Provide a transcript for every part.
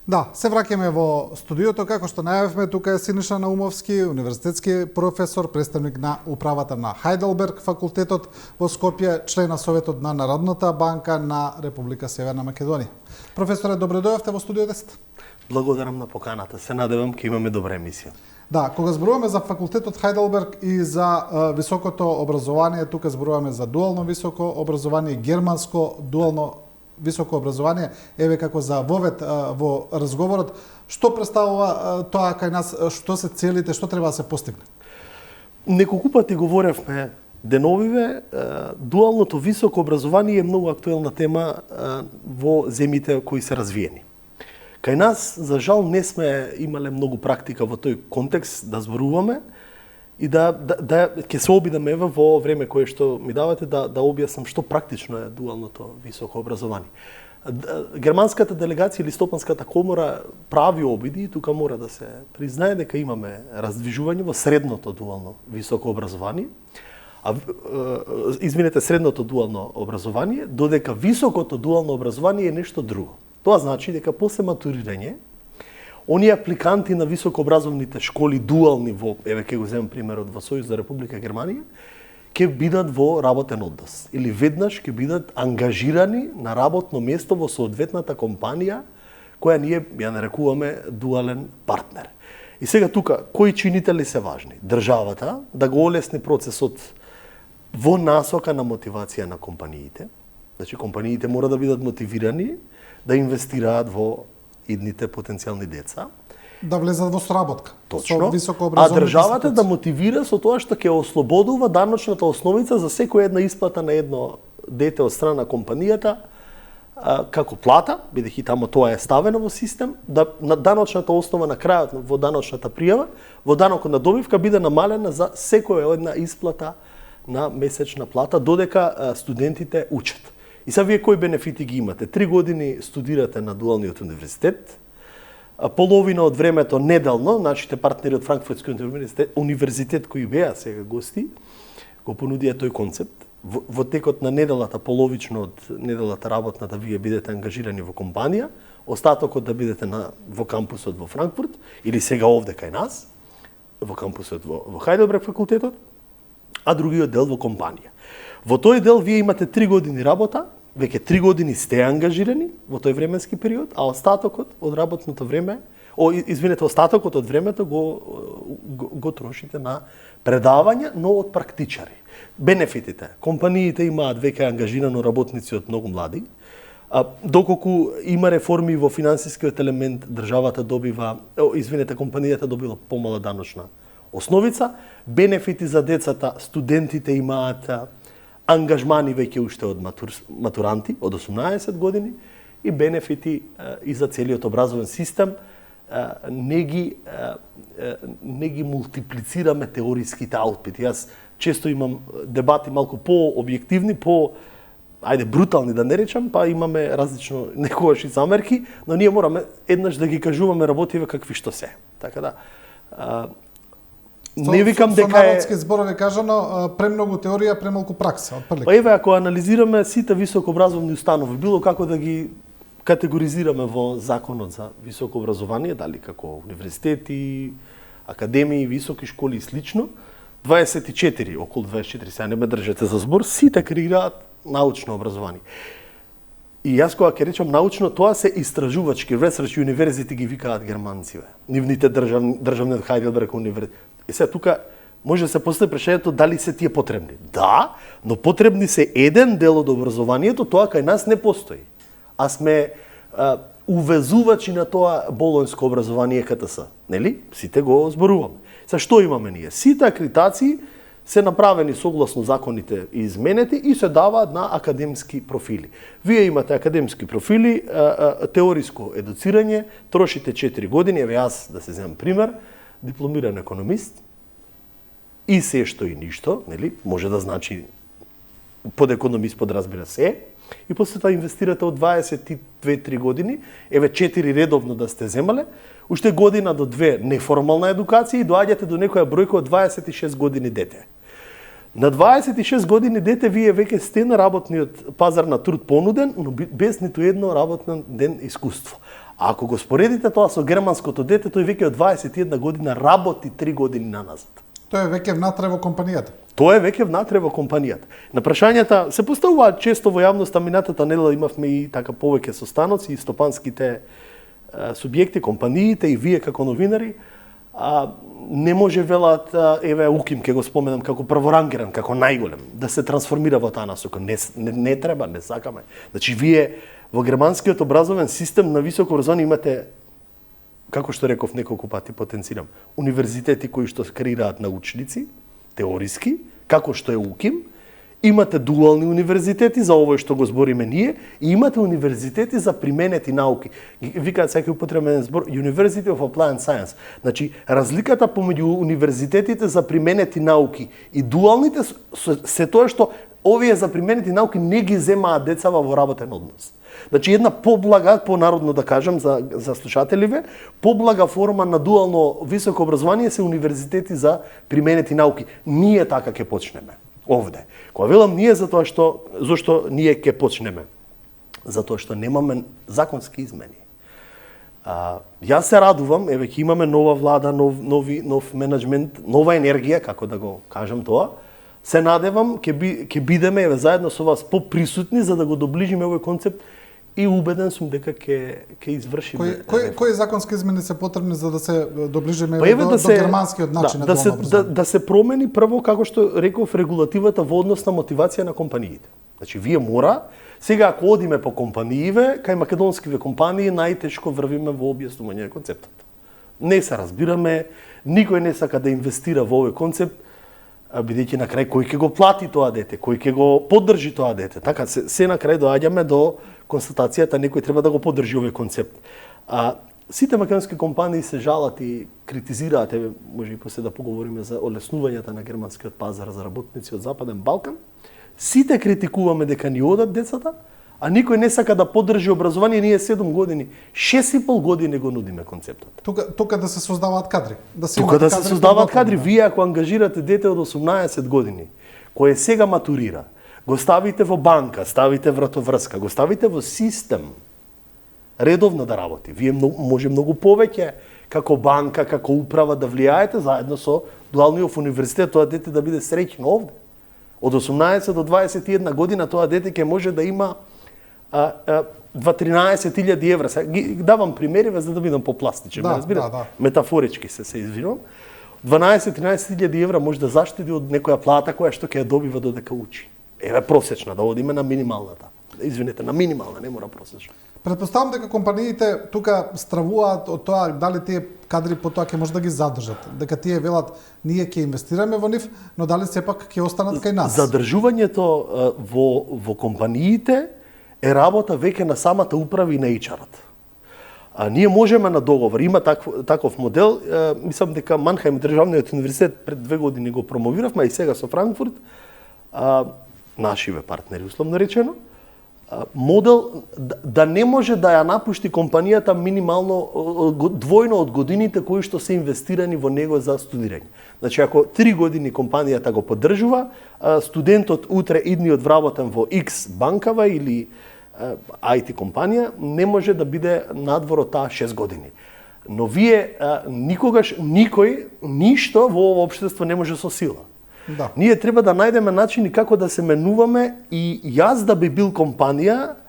Да, се враќаме во студиото, како што најавивме, тука е Синиша Наумовски, универзитетски професор, представник на управата на Хајделберг факултетот во Скопје, член на Советот на Народната банка на Република Северна Македонија. Професоре, добре дојавте во студио 10. Благодарам на поканата. Се надевам ќе имаме добра емисија. Да, кога зборуваме за факултетот Хајделберг и за високото образование, тука зборуваме за дуално високо образование, германско дуално високо образование, еве како за вовед во разговорот, што представува тоа кај нас, што се целите, што треба да се постигне? Неколку пати говоревме деновиве, дуалното високо образование е многу актуелна тема во земјите кои се развиени. Кај нас, за жал, не сме имале многу практика во тој контекст да зборуваме и да ќе се обидам еве во време кое што ми давате да објаснам што практично е дуалното високо образование. Германската делегација или Стопанската комора прави обиди и тука мора да се признае дека имаме раздвижување во средното дуално високо образование. Средното дуално образование, додека високото дуално образование е нешто друго. Тоа значи дека после матурирање оние апликанти на високообразовните школи дуални во, еве ќе го земам примерот во Сојузна Република Германија, ќе бидат во работен однос или веднаш ќе бидат ангажирани на работно место во соодветната компанија која ние ја нарекуваме дуален партнер. И сега тука кои чинители се важни? Државата да го олесни процесот во насока на мотивација на компаниите. Значи компаниите мора да бидат мотивирани да инвестираат во идните потенцијални деца. Да влезат во сработка. Точно. Со високо образовани А државата да мотивира со тоа што ќе ослободува даночната основица за секоја една исплата на едно дете од страна на компанијата како плата, бидејќи тамо тоа е ставено во систем, да на даночната основа на крајот во даночната пријава, во данокот на добивка биде намалена за секоја една исплата на месечна плата додека студентите учат. И сега вие кои бенефити ги имате? 3 години студирате на дуалниот универзитет, половина од времето неделно, нашите партнери од Франкфуртскиот универзитет кои беа сега гости, го понудија тој концепт. Во текот на неделата, половично од неделата работната, вие бидете ангажирани во компанија, остатокот да бидете во кампусот во Франкфурт, или сега овде кај нас, во кампусот во Хајделберг факултетот, а другиот дел во компанија. Во тој дел вие имате 3 години работа, веќе 3 години сте ангажирани во тој временски период, а остатокот од работното време, остатокот од времето го трошите на предавања, но од практичари. Бенефитите. Компаниите имаат веќе ангажирано работници од многу млади. Доколку има реформи во финансискиот елемент, државата компанијата добила помала даночна основица, бенефити за децата, студентите имаат ангажмани веќе уште од матуранти, од 18 години, и бенефити и за целиот образовен систем, не ги мултиплицираме теориските аутпути. Јас често имам дебати малку по-објективни, брутални да не речам, па имаме различно некогаш и замерки, но ние мораме еднаш да ги кажуваме работиве какви што се. Така да, не викам дека со народски зборови кажано, премногу теорија, премалку пракса, отприлика. Па еве, ако анализираме сите високообразовни установи, било како да ги категоризираме во законот за високо образование, дали како универзитети, академии, високи школи и слично, 24, околу 24, сега не ме држете за збор, сите креираат научно образование. И јас кога ќе речам научно, тоа се истражувачки, research university ги викаат германциве. Нивните државниот Хајделберг универзитет. И сега тука може да се постави прашањето дали се тие потребни. Да, но потребни се еден дел од образованието, тоа кај нас не постои. А сме увезувачи на тоа болонско образование КТС. Нели? Сите го зборуваме. Сега што имаме ние? Сите акредитации се направени согласно законите и изменети и се даваат на академски профили. Вие имате академски профили, теориско едуцирање, трошите 4 години, еве јас да се земам пример, дипломиран економист и се што и ништо, нели? Може да значи под економист подразбира се, и после тоа инвестирате од 22-3 години, еве 4 редовно да сте земале, уште година до 2 неформална едукација и доаѓате до некоја бројка од 26 години дете. На 26 години дете вие веќе сте на работниот пазар на труд понуден, но без ниту едно работен ден искуство. А ако го споредите тоа со германското дете, тој веќе од 21 година работи 3 години наназад. Тој е веќе внатре во компанијата. Тоа е веќе внатре во компанијата. На прашањата се поставуваат често во јавноста, минатата недела имавме и така повеќе состаноци и стопанските субјекти, компаниите и вие како новинари, не може велат, еве Уким ке го споменам како прворангиран, како најголем, да се трансформира во таа насока. Не треба, не сакаме. Значи вие во германскиот образовен систем на високо образование имате, како што реков неколку пати, потенцирам, универзитети кои што креираат научници, теориски, како што е УКИМ, имате дуални универзитети за овој што го збориме ние, и имате универзитети за применети науки. Викаат секој употребен збор University of Applied Science. Значи, разликата помеѓу универзитетите за применети науки и дуалните се тоа што овие за применети науки не ги земаат децава во работен однос. Значи, една поблага, понародно да кажам за слушателиве, поблага форма на дуално високо образование се универзитети за применети науки. Ние така ќе почнеме овде. Кога велам ние зашто ние ќе почнеме? Затоа што немаме законски измени. Јас се радувам, еве ќе имаме нова влада, нов менеджмент, нова енергија, како да го кажам тоа. Се надевам ќе бидеме еве заедно со вас поприсутни за да го доближиме овој концепт и убеден сум дека ќе извршиме. Кои законски измени се потребни за да се доближиме до германскиот начин на дуално образование? Да се промени прво, како што реков, регулативата во однос на мотивација на компаниите. Значи вие мора, сега ако одиме по компанииве, кај македонскиве компании најтешко врвиме во објаснување на концептот. Не се разбираме, никој не сака да инвестира во овој концепт, бидејќи на крај кој ќе го плати тоа дете, кој ќе го поддржи тоа дете. Така се на крај доаѓаме до констатацијата некој треба да го поддржи овој концепт. Сите македонски компании се жалат и критизираат, може и после да поговориме за олеснувањата на германскиот пазар за работници од Западен Балкан. Сите критикуваме дека ни одат децата, а никој не сака да поддржи образование. Ние 7 години, 6,5 години го нудиме концептот. Тука да се создаваат кадри. Тука да се создаваат кадри. Вие ако ангажирате дете од 18 години, кој сега матурира, го ставите во банка, ставите вратоврска, го ставите во систем, редовно да работи. Вие може многу повеќе како банка, како управа да влијаете заедно со дуалниот универзитет, тоа дете да биде среќно овде. Од 18 до 21 година тоа дете ќе може да има 13.000 евра. Ги давам примери за да бидам попластичен, разбирате? Метафорички се извинувам. 12-13.000 евра може да заштеди од некоја плата која што ќе ја добива додека учи. Еве просечна, да одиме на минималната. Извинете, на минимална, не мора просечна. Предпоставам дека компаниите тука стравуваат од тоа дали тие кадри потоа ќе може да ги задржат. Дека тие велат ние ќе инвестираме во нив, но дали сепак ќе останат кај нас. Задржувањето во компаниите е работа веќе на самата управа и на HR-от. Ние можеме на договор, има таков модел, мислам дека Манхаим државниот универзитет пред 2 години го промовиравме и сега со Франкфурт, нашиве партнери условно речено, модел да не може да ја напушти компанијата минимално двојно од годините кои што се инвестирани во него за студирање. Значи ако 3 години компанијата го поддржува, студентот утре идниот вработен во X банкава или IT компанија не може да биде надвор од таа 6 години. Но вие никогаш ништо во ова општество не може со сила. Да. Ние треба да најдеме начини како да се менуваме и јас да би бил компанија,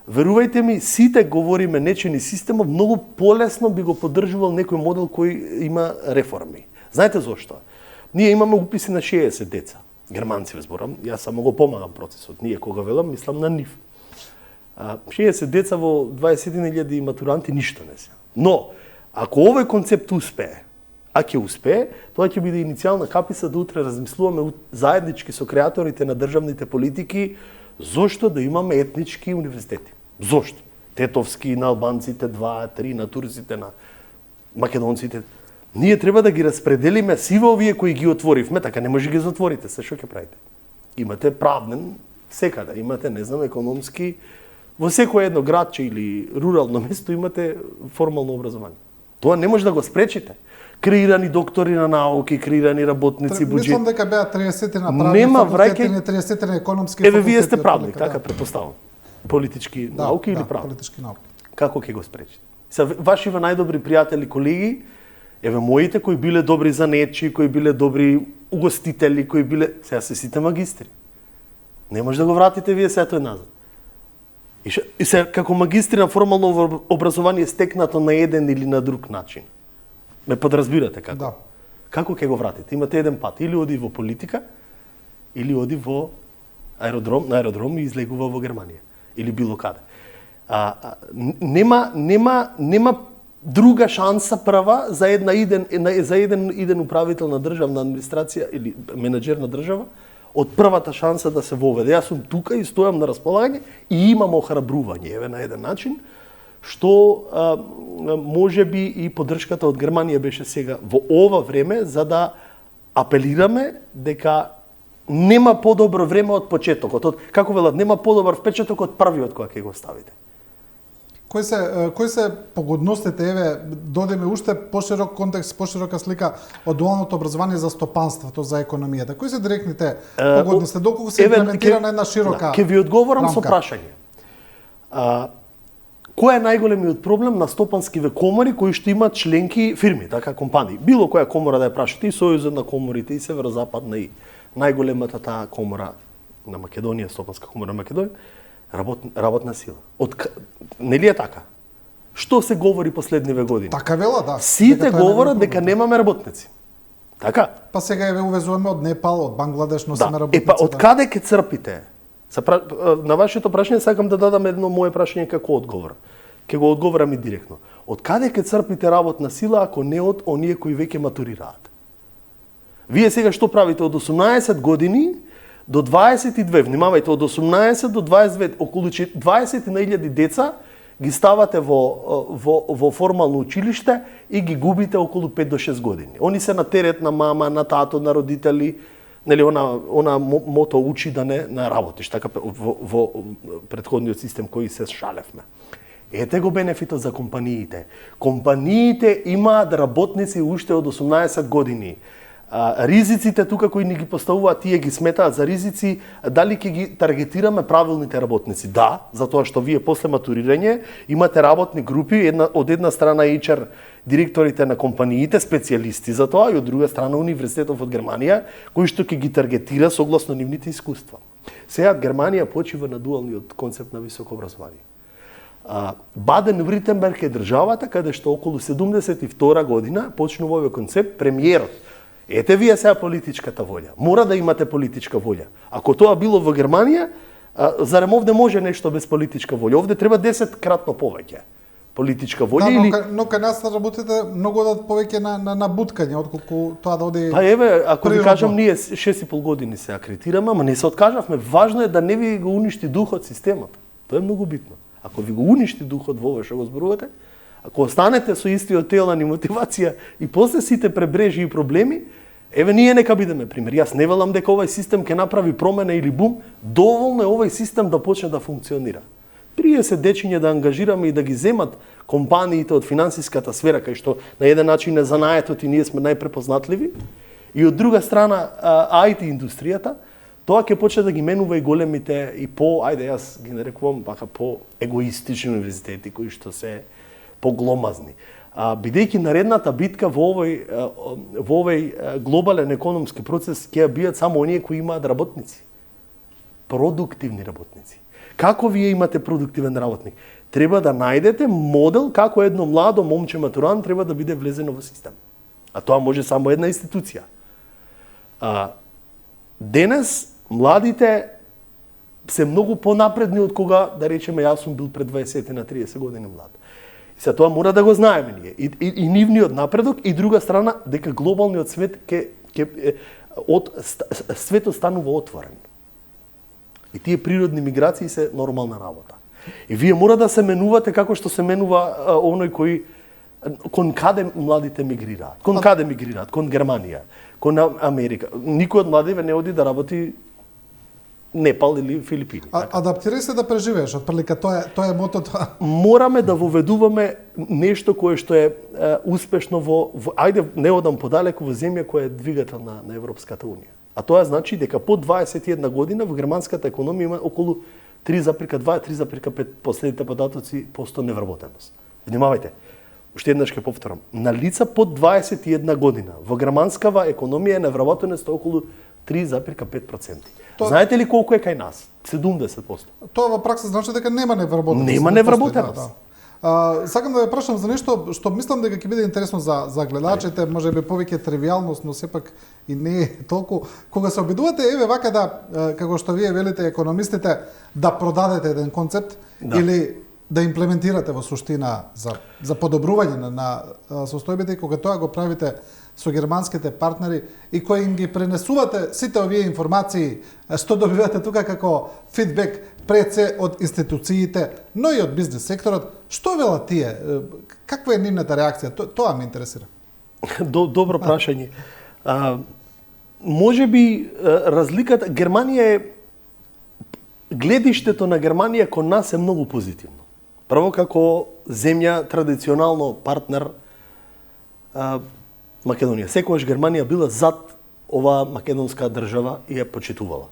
верувајте ми, сите говориме нечени системот, многу полесно би го поддржувал некој модел кој има реформи. Знаете зошто? Ние имаме уписи на 60 деца. Германци зборам, јас само го помагам процесот. Ние кога велам, мислам на нив. 60 деца во 21.000 матуранти ништо не се. Но, ако овој концепт успее, а ќе успее, тоа ќе биде иницијална капица да утре размислуваме заеднички со креаторите на државните политики зошто да имаме етнички универзитети. Зошто? Тетовски на албанците 2, 3, на турците, на македонците. Ние треба да ги распределиме сиве овие кои ги отворивме, така не може ги затворите, се што ќе правите. Имате правнен секаде, имате, не знам, економски, во секој едно градче или рурално место имате формално образование. Тоа не може да го спречите. Креирани доктори на науки, креирани работници, буџет. Мислам дека беа 30 на правни факултети, 30 на економски факултети. Еве вие сте правник, така претпоставам. Политички науки или право? Политички науки. Како ќе го спречите? Се вашиве најдобри пријатели, колеги, еве моите кои биле добри занетчи, кои биле добри угостители, кои биле сега се сите магистри. Не може да го вратите вие сето назад. И се како магистри на формално образование стекнато на еден или на друг начин. Ме подразбирате како? Да. Како ќе го вратите? Имате еден пат, или оди во политика, или оди во на аеродром и излегува во Германија или било каде. Нема друга шанса права за еден иден управител на државна администрација или менаџер на држава од првата шанса да се воведе. Јас сум тука и стојам на располагање и имам охрабрување, еве на еден начин, што може би и поддршката од Германија беше сега во ова време за да апелираме дека нема подобро време од почетокот. Како велат, нема подобар впечаток од првиот кога ќе го ставите. Кои се погодностите, еве, додеме уште поширок контекст, поширока слика од дуалното образование за стопанството, за економијата? Кои се директните погодности, доколку се имплементира на една широка ќе ви одговорам рамка? со прашање. Кој е најголемиот проблем на стопанскиве комори кои што имаат членки фирми, така компании? Било која комора да ја прашате, и Сојузот на коморите, и Северозападна, и најголемата таа комора на Македонија, стопанска комора на Македонија, работна сила. Нели е така? Што се говори последниве години? Така вела, да. Сите говорат дека немаме работници. Така? Па сега еве увезуваме од Непал, од Бангладеш, носиме работници. Па од каде ќе црпите? На вашето прашање сакам да дадам едно мое прашање како одговор. Ќе го одговорам и директно. Од каде ќе црпите работна сила ако не од оние кои веќе матурираат? Вие сега што правите од 18 години до 22, внимавајте, од 18 до 22, околу 20.000 деца ги ставате во формално училиште и ги губите околу 5 до 6 години. Они се на терет на мама, на тато, на родители, нели она мото учи да не работиш, така во претходниот систем кој се шалевме. Ете го бенефитот за компаниите. Компаниите имаат работници уште од 18 години. Ризиците тука кои ни ги поставуваат, тие ги сметаат за ризици, дали ќе ги таргетираме правилните работници? Да, затоа што вие после матурирање имате работни групи, од една страна HR директорите на компаниите, специјалисти за тоа, и од друга страна универзитетот од Германија, кој што ќе ги таргетира согласно нивните искуства. Сега Германија почива на дуалниот концепт на високо образование. Баден-Вритенберг е државата каде што околу 72 година почнува овој концепт, премиерот. Ете вие сега политичката волја. Мора да имате политичка волја. Ако тоа било во Германија, зарем овде може нешто без политичка волја? Овде треба 10-кратно повеќе политичка волја. Да, но кај нас работите многу повеќе на буткање, отколку тоа да оди. Па еве, ако ви кажам, ние 6,5 години се акредитираме, ама не се откажавме. Важно е да не ви го уништи духот системата. Тоа е многу битно. Ако ви го уништи духот во ова што го зборувате, ако останете со истиот телан и мотивација и после сите пребрежи и проблеми, еве ние нека бидеме пример. Јас не велам дека овој систем ќе направи промена или бум, доволно е овој систем да почне да функционира. Прие се дечиња да ангажираме и да ги земат компаниите од финансиската сфера, кај што на еден начин е занаетот и ние сме најпрепознатливи, и од друга страна IT индустријата, тоа ќе почне да ги менува и големите и јас ги нарекувам по егоистични универзитети кои што се погломазни. Бидејќи наредната битка во овој глобален економски процес ќе биат само оние кои имаат работници. Продуктивни работници. Како вие имате продуктивен работник? Треба да најдете модел како едно младо момче матуран треба да биде влезено во систем. А тоа може само една институција. Денес младите се многу понапредни од кога, да речеме, јас сум бил пред 20 на 30 години млад. Се тоа мора да го знаеме ние. И нивниот напредок, и друга страна, дека глобалниот свет светот станува отворен. И тие природни миграции се нормална работа. И вие мора да се менувате како што се менува оној кој кон каде младите мигрираат. Кон каде мигрираат? Кон Германија, кон Америка. Никој од младиве не оди да работи Непал или Филипини. Адаптирај се да преживееш, отприлика тоа е мотото. Мораме да воведуваме нешто кое што е успешно ајде не одам подалеку, во земја која е двигател на Европската унија. А тоа значи дека по 21 година во германската економија има околу 3,2-3,5 последните податоци % невработеност. Внимавајте, уште еднаш ќе повторам, на лица под 21 година во германскава економија е невработеност околу 3,5%. Знаете ли колку е кај нас? 70%. Тоа во пракса значи дека нема невработеност. Нема невработеност. Сакам да ве прашам за нешто што мислам дека ќе биде интересно за гледачите, можеби повеќе тривијалност, но сепак и не е толку. Кога се обидувате, еве вака како што вие велите економистите, да продадете еден концепт или да имплементирате во суштина за подобрување на состојбите, и кога тоа го правите со германските партнери и кои им ги пренесувате сите овие информации што добивате тука како фидбек пред се од институциите, но и од бизнес секторот, што велат тие? Каква е нивната реакција? Тоа ме интересира. Добро прашање. Може би разликата, Германија е, гледиштето на Германија кон нас е многу позитивно. Прво како земја традиционално партнер Македонија. Секогаш Германија била зад оваа македонска држава и ја почитувала.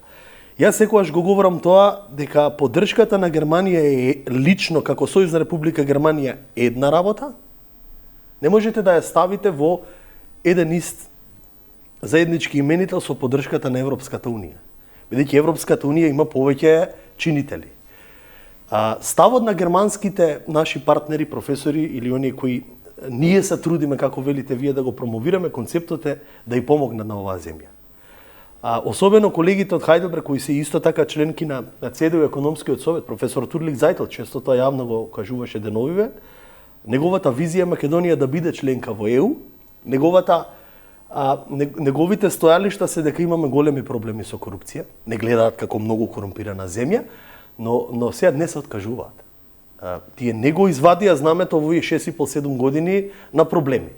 Јас секогаш го говорам тоа дека поддршката на Германија е лично како Сојузна република Германија една работа. Не можете да ја ставите во еден ист заеднички именител со поддршката на Европската унија. Бидејќи Европската унија има повеќе чинители. Ставот на германските наши партнери, професори или оние кои ние се трудиме, како велите вие, да го промовираме, концептот е да и помогнат на оваа земја. Особено колегите од Хајделберг, кои се исто така членки на ЦДУ економскиот совет, професор Турлик Зајтел, често тоа јавно го кажуваше деновиве, неговата визија Македонија да биде членка во ЕУ, неговите стојалишта се дека имаме големи проблеми со корупција, не гледаат како многу корумпирана земја, но сега не се откажуваат. Тие не го извадија знамето во овие 6,5-7 години на проблеми.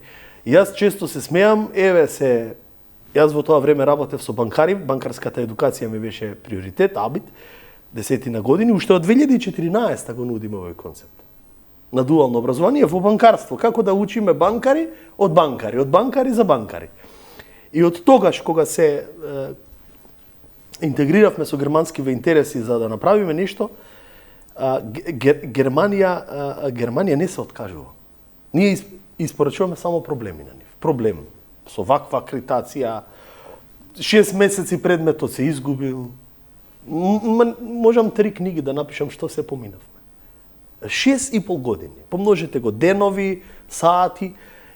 Јас често се смеам, јас во тоа време работев со банкари, банкарската едукација ми беше приоритет, абит, 10 години, уште од 2014 го нудиме овој концепт на дуално образование во банкарство, како да учиме банкари од банкари за банкари. И од тогаш кога се интегриравме со германскиве интереси за да направиме нешто, Германија не се откажува. Ние испорачуваме само проблеми на нив. Проблем со ваква акредитација, 6 месеци предметот се изгубил. Можам 3 книги да напишам што се поминавме. 6,5 години. Помножете го денови, сати.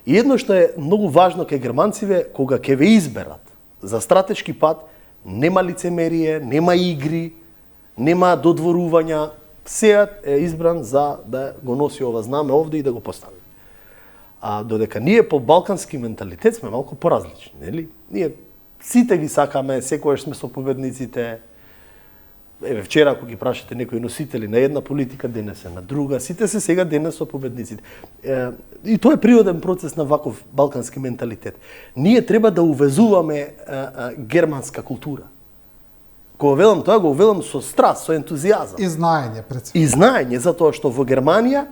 И едно што е многу важно кај германциве, кога ќе ве изберат за стратешки пат, нема лицемерие, нема игри, нема додворувања. Сеат е избран за да го носи ова знаме овде и да го постави. Додека ние по балкански менталитет сме малку поразлични, нели? Ние сите ги сакаме, секогаш сме со победниците. Еве вчера ако ги прашате некои носители на една политика, денес е на друга, сите се сега денес со победниците. И тоа е природен процес на ваков балкански менталитет. Ние треба да увезуваме германска култура. Кога велам тоа, го велам со страст, со ентузијазам. И знаење, пред се. И знаење, затоа што во Германија,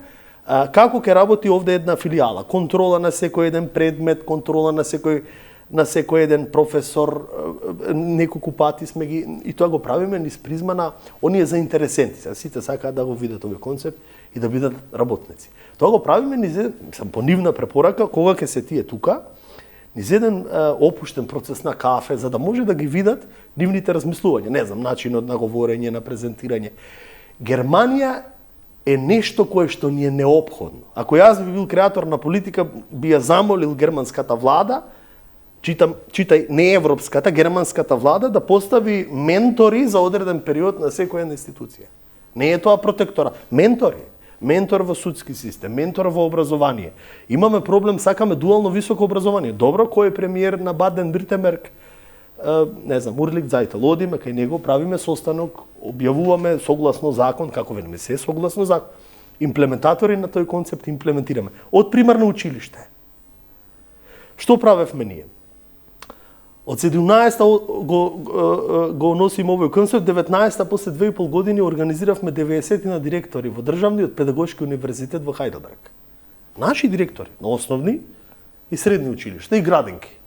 како ќе работи овде една филијала, контрола на секој еден предмет, контрола на секој еден професор, неколку пати сме ги, и тоа го правиме низ призма на оние заинтересенти. Сите сакаат да го видат овој концепт и да бидат работници. Тоа го правиме низ, по нивна препорака, кога ќе се тие тука, низ еден опуштен процес на кафе, за да може да ги видат нивните размислувања. Не знам, начинот на говорење, на презентирање. Германија е нешто кое што ни е неопходно. Ако јас би бил креатор на политика, би ја замолил германската влада, читај не европската, германската влада, да постави ментори за одреден период на секоја една институција. Не е тоа протектора. Ментор во судски систем, ментор во образование. Имаме проблем, сакаме дуално високо образование. Добро, кој е премиер на Баден-Виртемберг? Не знам, Урлик Зајтел. Одиме кај него, правиме состанок, објавуваме согласно закон, како велиме се согласно закон. Имплементатори на тој концепт имплементираме. Од примарно училиште. Што правевме ние? Од 17-та го носим овој концепт, 19-та после 2,5 години организиравме 90 на директори во државниот педагошки универзитет во Хајделберг. Наши директори на основни и средни училишта и градинки.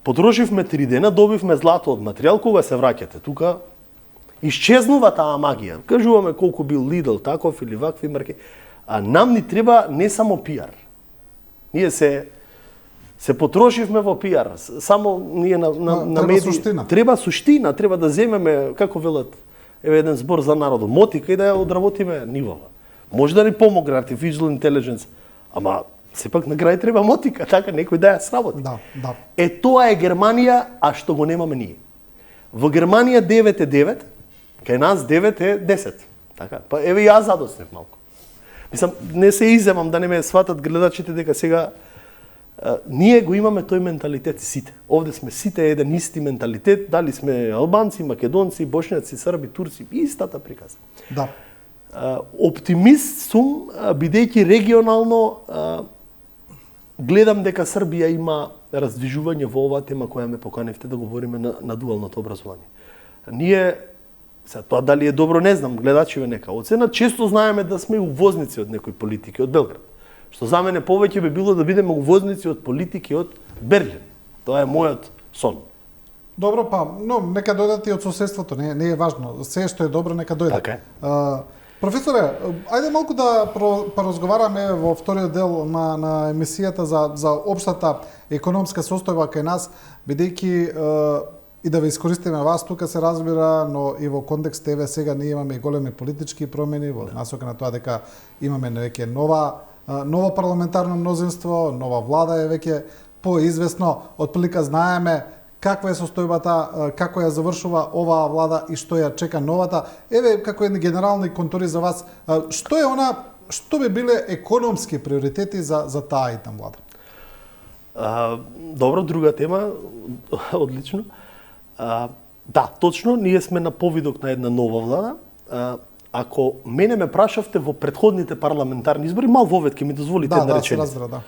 Потрошивме 3 дена, добивме злато од материјал, кога се враќате тука, исчезнува таа магија. Кажуваме колку бил Lidl таков или вакви марки. А нам ни треба не само пиар. Ние се потрошивме во пиар. Само ние на треба медии суштина. Треба суштина, треба да земеме, како велат, еден збор за народот, мотика и да ја одработиме нивова. Може да ни помогне artificial intelligence, ама сепак на крај треба мотика, така некој да ја сработи. Да. Тоа е Германија, а што го немаме ние. Во Германија 9 е 9, кај нас 9 е 10. Така, па еве јас задоснев малку. Мислам, не се иземам да не ме сватат гледачите дека сега ние го имаме тој менталитет сите. Овде сме сите еден исти менталитет, дали сме албанци, македонци, бошњаци, срби, турци, истата приказа. Да. Оптимист сум, бидејќи регионално гледам дека Србија има раздвижување во оваа тема која ме поканевте да говориме на дуалното образование. Ние, сега тоа дали е добро не знам, гледачиве нека оценат, често знаеме да сме увозници од некои политики од Белград. Што за мене повеќе би било да бидеме увозници од политики од Берлин. Тоа е мојот сон. Добро, па, но нека дојдат и од соседството, не е важно. Се што е добро, нека дојде. Така е. Професоре, ајде малку да поразговараме во вториот дел на емисијата за општата економска состојба кај нас, бидејќи и да ве искористиме вас, тука се разбира, но и во контекст еве сега ние имаме и големи политички промени во насока на тоа дека имаме веќе ново парламентарно мнозинство, нова влада е веќе поизвестно, отприлика знаеме каква е состојбата, како ја завршува оваа влада и што ја чека новата. Еве како едни генерални контури за вас, што би биле економски приоритети за таа итна влада? Добро, друга тема, одлично. Да, точно, ние сме на повидок на една нова влада. Ако мене ме прашавте во претходните парламентарни избори, мал вовед ќе ми дозволите една реченица. Да.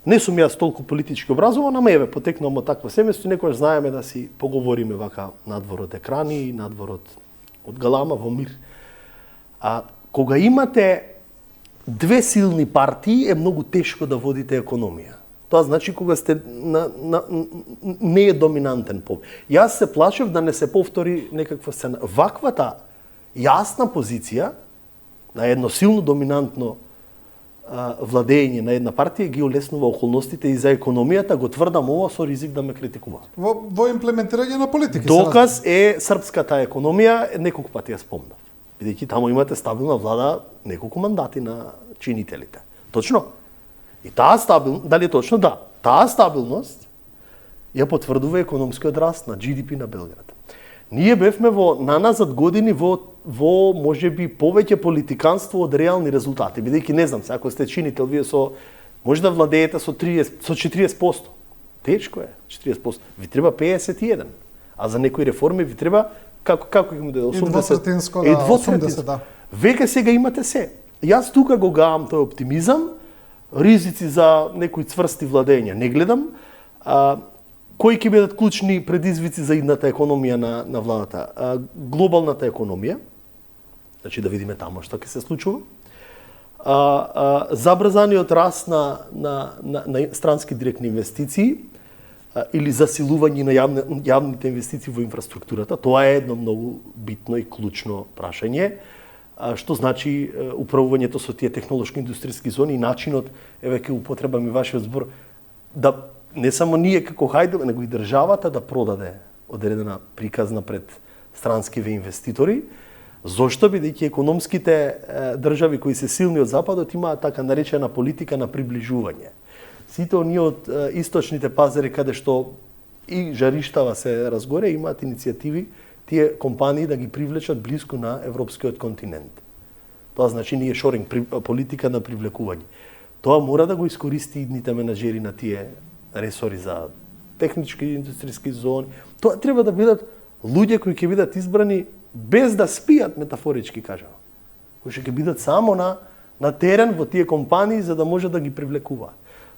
Не сум јас толку политички образован, ама еве потекнувам од такво семејство, некојаш знаеме да си поговориме вака надвор од екрани, надвор од галама во мир. Кога имате две силни партии е многу тешко да водите економија. Тоа значи кога сте не е доминантен пол. Јас се плашев да не се повтори некаква сцена. Ваквата јасна позиција на едно силно доминантно владење на една партија ги олеснува околностите и за економијата, го тврдам ова со ризик да ме критикуваат. Во имплементирање на политики. Доказ е српската економија, неколку пати ја спомнав. Бидејќи таму имате стабилна влада, неколку мандати на чинителите. Точно? И таа стабилност, дали е точно? Да. Таа стабилност ја потврдува економскиот раст на GDP на Белград. Ние бевме наназад години во можеби повеќе политиканство од реални резултати, бидејќи не знам, ако сте чинител, вие може да владеете со 40%. Тешко е, 40%. Ви треба 51. А за некои реформи ви треба како ќе му даде 80. И двотретинско, да. Веќе сега имате се. Јас тука го гавам тој оптимизам, ризици за некои цврсти владења не гледам. Кои ќе бидат клучни предизвици за идната економија на владата? Глобалната економија, значи да видиме таму што ќе се случува. Забрзаниот раст на странски директни инвестиции или засилување на јавните инвестиции во инфраструктурата. Тоа е едно многу битно и клучно прашање. Што значи управувањето со тие технолошко-индустријски зони и начинот, еве ќе употребам и вашиот збор, да не само ние како хајдове, него и државата да продаде одредена приказна пред странскиве инвеститори. Зошто? Бидејќи економските држави кои се силни од западот имаат така наречена политика на приближување. Сите оние од источните пазари каде што и жариштава се разгоре имаат иницијативи тие компании да ги привлечат блиску на европскиот континент. Тоа значи ние шоринг политика на привлекување. Тоа мора да го искористи идните менаџери на тие ресори за технички и индустријски зони. Тоа треба да бидат луѓе кои ќе бидат избрани без да спијат, метафорички кажам. Кои ќе бидат само на терен во тие компании за да може да ги привлекуваат.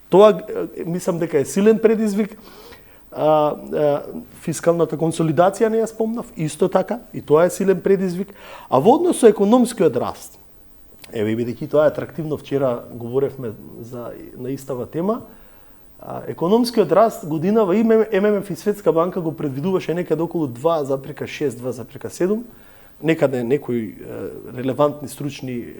Тоа мислам дека е силен предизвик. Фискалната консолидација не ја спомнав, исто така, и тоа е силен предизвик. А во однос со економскиот раст, еве бидејќи тоа е атрактивно, вчера говоревме на истава тема, економскиот раст годинава и ММФ и Светска банка го предвидуваше некаде околу 2,6-2,7, некаде некои релевантни стручни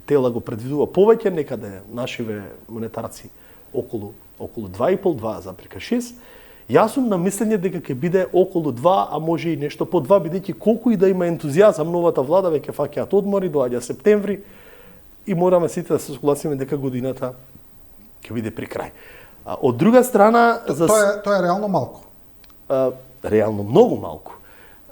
тела го предвидува повеќе, некаде нашиве монетарци околу 2,5, 2,6. Јас сум на мислење дека ќе биде околу 2, а може и нешто по 2, бидејќи колку и да има ентузијазам новата влада, веќе фаќаат одмори, доаѓа септември и мораме сите да се согласиме дека годината ќе биде при крај. Од друга страна... Тоа е реално малку. Реално многу малку.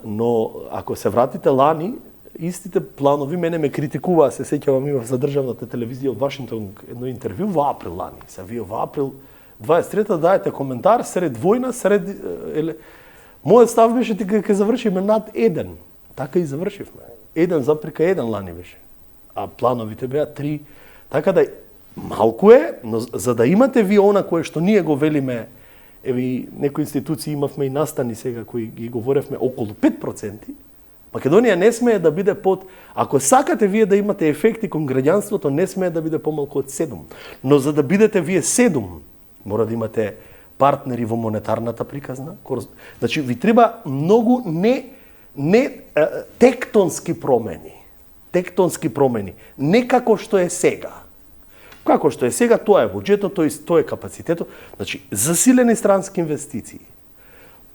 Но ако се вратите лани, истите планови мене ме критикуваа, се сеќавам имав за државната телевизија во Вашингтон едно интервју во април лани. Се вие во април 23-та даете коментар сред војна, мојот став беше дека ќе завршиме над 1. Така и завршивме. 1,1 лани беше. А плановите беа 3. Така да малку е, но за да имате вие она кое што ние го велиме, еви некои институции имавме и настани сега кои ги говоревме околу 5%, Македонија не смее да биде под... Ако сакате вие да имате ефекти кон граѓанството, не смее да биде помалку од 7. Но за да бидете вие 7, мора да имате партнери во монетарната приказна. Значи, ви треба многу не тектонски промени. Тектонски промени. Не како што е сега. Како што е сега, тоа е буџетот, тоа е капацитетот. Значи, засилени странски инвестиции.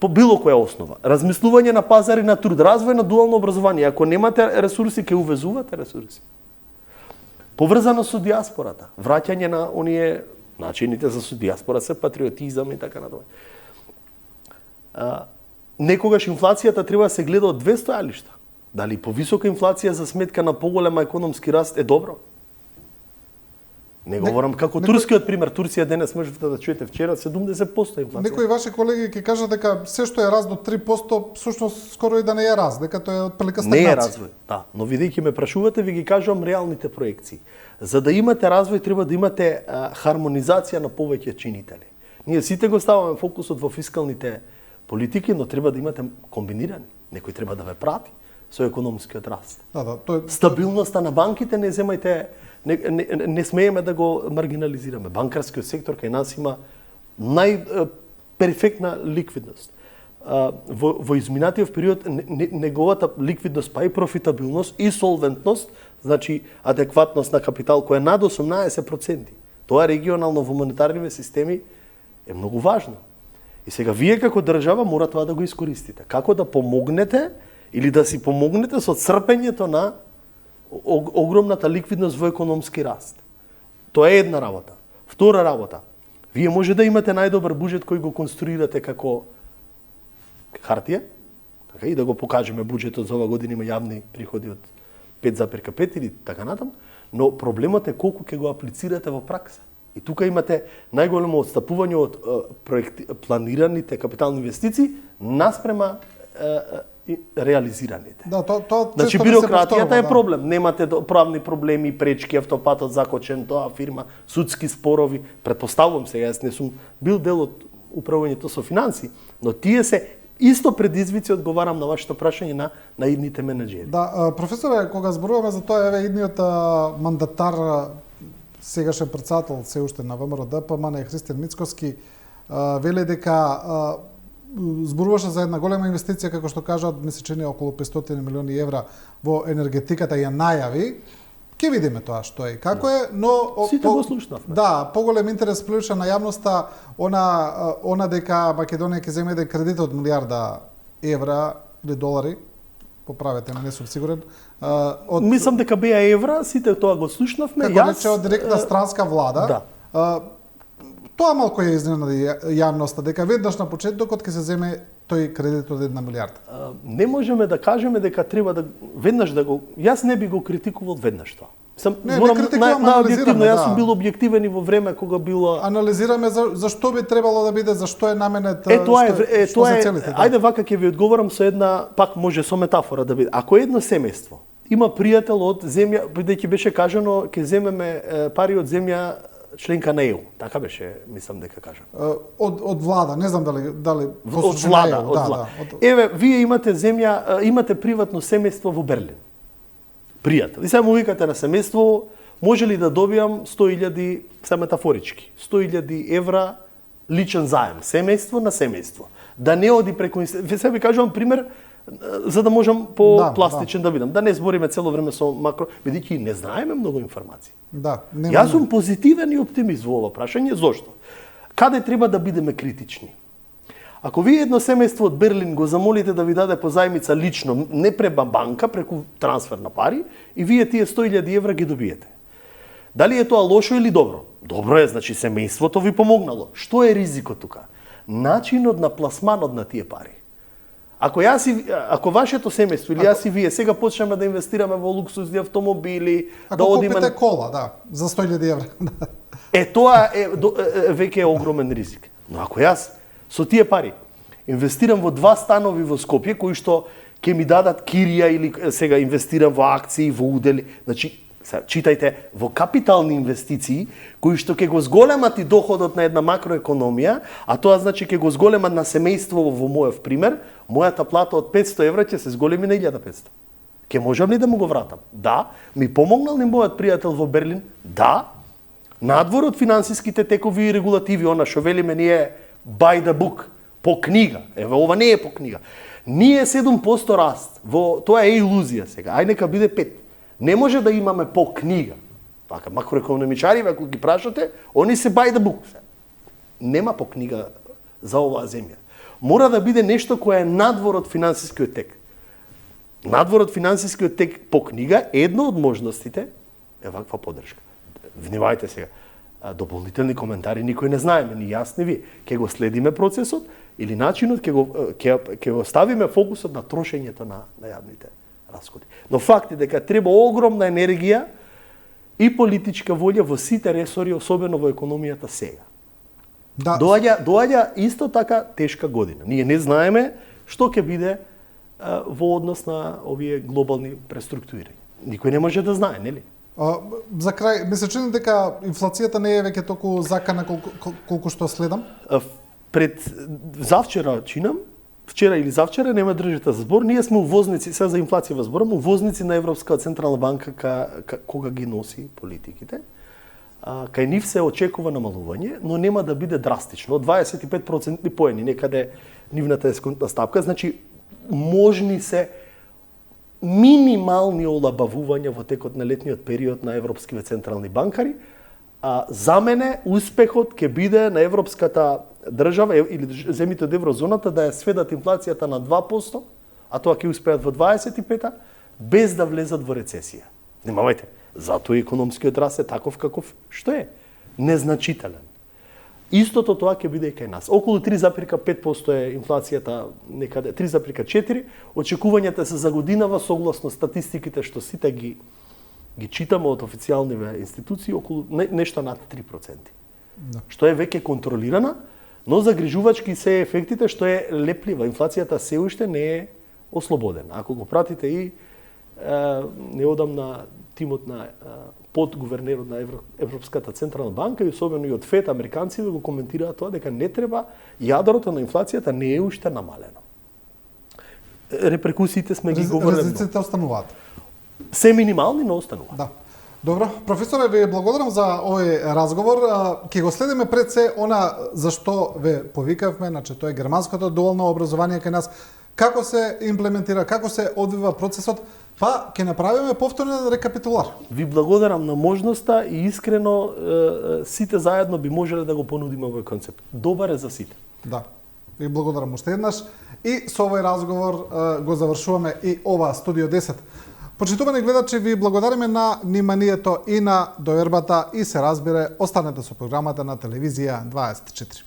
По било која основа. Размислување на пазари на труд, развој на дуално образование. Ако немате ресурси, ќе увезувате ресурси. Поврзано со диаспората. Враќање на оние начините за со диаспора се патриотизам и така надолу. Некогаш инфлацијата треба да се гледа од две стојалишта. Дали повисока инфлација за сметка на поголема економски раст е добро? Не говорам како турскиот пример. Турција денес можете да чуете вчера 70% инфлација. Некои ваши колеги ќе кажат дека се што е раст до 3%, всушност скоро и да не е раст, дека тоа е отприлика стагнација. Не е развој, да. Но видејќи ме прашувате, ви ги кажувам реалните проекции. За да имате развој, треба да имате хармонизација на повеќе чинители. Ние сите го ставаме фокусот во фискалните политики, но треба да имате комбинирани. Некој треба да ве прати со економскиот раст. Стабилноста на банките не земајте, не смееме да го маргинализираме. Банкарскиот сектор кај нас има најперфектна ликвидност. Во изминатиот период неговата ликвидност, па и профитабилност и солвентност, значи адекватност на капитал која е над 18%. Тоа регионално во монетарните системи е многу важно. И сега вие како држава мора тоа да го искористите. Како да помогнете или да си помогнете со црпењето на огромната ликвидност во економски раст. Тоа е една работа. Втора работа. Вие може да имате најдобар буџет кој го конструирате како хартија, така и да го покажеме буџетот за ова година има јавни приходи од 5,5 или така натаму, но проблемот е колку ќе го аплицирате во пракса. И тука имате најголемо отстапување од планираните капитални инвестиции наспрема реализираните. Да, значи бирократијата е проблем. Немате правни проблеми, пречки, автопатот закочен, тоа фирма, судски спорови. Предпоставувам се, јас не сум бил дел од управувањето со финанси, но тие се исто предизвици, одговарам на вашето прашање на идните менеджери. Да, професоре, кога зборуваме за тоа, еве идниот мандатар, сегашен претседател се уште на ВМРО ДПМН, Христијан Мицкоски, веле дека зборуваше за една голема инвестиција, како што кажат, ми се чини околу 500 милиони евра во енергетиката, ја најави. Ќе видиме тоа што е и како е, но сите го слушнавме. Да, поголем интерес привлече на јавноста она дека Македонија ќе земе еден кредит од милијарда евра или долари. Поправете ме, не сум сигурен. Мислам дека беа евра, сите тоа го слушнавме. Како рече од директна странска влада. Да. Тоа малку ја изненади јавноста, дека веднаш на почетокот ќе се земе тој кредит од 1 милијарда. Не можеме да кажеме дека треба да веднаш да го... Јас не би го критикувал веднаш тоа. Не критикувам, анализираме, јас сум бил објективен и во време кога било... Анализираме зашто би требало да биде, зашто е наменет, тоа е, целите. Да. Ајде вака ќе ви одговорам со една, пак може со метафора да биде. Ако едно семејство има пријател од земја, бидејќи беше кажано ќе земеме пари од земја членка на ЕУ, така беше, мислам дека кажам. Од влада, не знам дали од влада, од влада. Еве, вие имате земја, имате приватно семејство во Берлин. Пријател. И сега му викате на семејство, може ли да добијам 100.000, се метафорички, 100.000 евра личен заем, семејство на семејство. Да не оди преку... Сега ви кажувам пример за да можам по-пластичен да бидам. Да не збориме цело време со макро, бидејќи не знаеме многу информации. Да, Јас сум позитивен и оптимист во ова прашање. Зошто? Каде треба да бидеме критични? Ако вие едно семејство од Берлин го замолите да ви даде позајмица лично, не преку банка, преку трансфер на пари, и вие тие 100.000 евра ги добиете. Дали е тоа лошо или добро? Добро е, значи семејството ви помогнало. Што е ризикот тука? Начинот на пласманот на тие пари. Ако вашето семејство или јас и вие сега почнеме да инвестираме во луксузни автомобили, да одиме... Ако купите кола, да, за 100.000 евра. Тоа е веќе огромен ризик. Но ако јас со тие пари инвестирам во 2 станови во Скопје, кои што ќе ми дадат кирија или сега инвестирам во акции, во удели, значи, читајте, во капитални инвестиции, кои што ќе го зголемат и доходот на една макроекономија, а тоа значи ќе го зголемат на семејство во мојов пример, мојата плата од 500 евра ќе се зголеми на 1500. Ќе можам ли да му го вратам? Да. Ми помогнал ли мојот пријател во Берлин? Да. Надвор од финансиските текови и регулативи, она што велиме ние by the book, по книга. Еве, ова не е по книга. Ние 7% раст. Тоа е илузија сега. Ај нека биде 5. Не може да имаме по книга. Така, макроекономичари, ако ги прашате, они се by the book. Нема по книга за оваа земја. Мора да биде нешто кое е надвор од финансискиот тек. Надвор од финансискиот тек по книга, едно од можностите е ваква поддршка. Внимавајте сега. Дополнителни коментари никој не знаеме, ни јас ни ви. Ке го следиме процесот или начинот, ке го ставиме фокусот на трошењето на јавните расходи. Но факт е дека треба огромна енергија и политичка волја во сите ресори, особено во економијата сега. Да. Доаѓа исто така тешка година. Ние не знаеме што ќе биде во однос на овие глобални преструктурирања. Никој не може да знае, нели? За крај, ми се чини дека инфлацијата не е веќе толку закана колку што следам? Пред завчера чинам, вчера или завчера, нема држите за збор, ние сме увозници, сега за инфлација во зборам, увозници на Европска централна банка кога ги носи политиките. Кај нив се очекува намалување, но нема да биде драстично. 25% поени, некаде нивната есконтна стапка, значи можни се минимални олабавувања во текот на летниот период на европските централни банкари. За мене успехот ќе биде на европската држава или земјите од еврозоната да ја сведат инфлацијата на 2%, а тоа ќе успеат во 25-та, без да влезат во рецесија. Внимавајте, затоа економскиот раст е таков каков што е, незначителен. Истото тоа ќе биде и кај нас. Околу 3,5% е инфлацијата, некаде 3,4%. Очекувањата се за годинава согласно статистиките што сите ги читаме од официјалниве институции, околу нешто над 3%. Да. Што е веќе контролирана, но загрижувачки се ефектите што е леплива. Инфлацијата се уште не е ослободена. Ако го пратите и неодамна тимот на подгувернерот на Европската централна банка и особено и од ФЕД, американците го коментираат тоа дека не треба, јадрото на инфлацијата не е уште намалено. Реперкусиите сме ги говореле. Ризиците остануваат. Се минимални, но остануваат. Да. Добро, професоре, ви благодарам за овој разговор. Ќе го следиме пред се она за што ве повикавме, значи тоа е германското дуално образование кај нас. Како се имплементира, како се одвива процесот, па ќе направиме повторен рекапитулар. Ви благодарам на можноста и искрено сите заедно би можеле да го понудиме овој концепт. Добар е за сите. Да. Ви благодарам уште еднаш и со овој разговор го завршуваме и ова Студио 10. Почитувани гледачи, ви благодариме на вниманието и на довербата и се разбере, останете со програмата на телевизија 24.